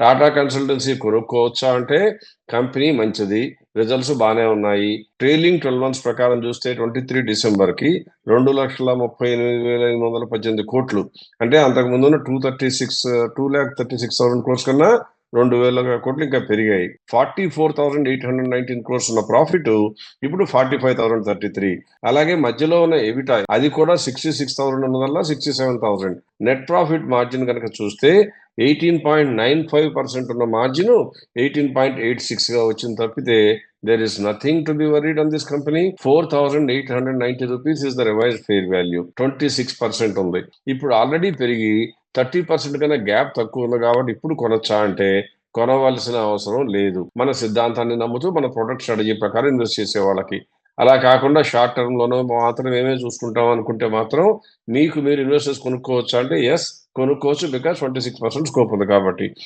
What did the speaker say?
Tata consultancy కొనుక్కోవచ్చా అంటే company మంచిది. Results బానే ఉన్నాయి. ట్రైలింగ్ 12 మంత్స్ ప్రకారం చూస్తే 23 డిసెంబర్‌కి 2,38,818 అంటే అంతకు ముందున్న 2,36,000 క్రోర్స్ కన్నా 2,000 కోట్లు ఇంకా పెరిగాయి. 44,819 క్రోర్స్ ఉన్న ప్రాఫిట్ ఇప్పుడు 45,033. అలాగే మధ్యలో ఉన్న ఎబిటా అది కూడా 66,000 ఉన్నదల్లా 67,000. నెట్ ప్రాఫిట్ మార్జిన్ కనుక చూస్తే 18.95% ఉన్న మార్జిన్ 18.86గా వచ్చింది తప్పితే there is nothing to be worried on this company. 4,890 rupees is the revised fair value. 26% ఉంది. ఇప్పుడు ఆల్రెడీ పెరిగి 30% కన్నా గ్యాప్ తక్కువ ఉంది కాబట్టి ఇప్పుడు కొనొచ్చా అంటే కొనవలసిన అవసరం లేదు. మన సిద్ధాంతాన్ని నమ్ముతూ మన ప్రొడక్ట్ స్ట్రాటజీ ప్రకారం ఇన్వెస్ట్ చేసే వాళ్ళకి. అలా కాకుండా షార్ట్ టర్మ్‌లోనో మాత్రం మేమే చూసుకుంటాం అనుకుంటే మాత్రం మీకు మీరు ఇన్వెస్టర్స్ కొనుక్కోవచ్చా అంటే యెస్ కొనుక్కోవచ్చు. బికాజ్ 26% స్కోప్ ఉంది కాబట్టి.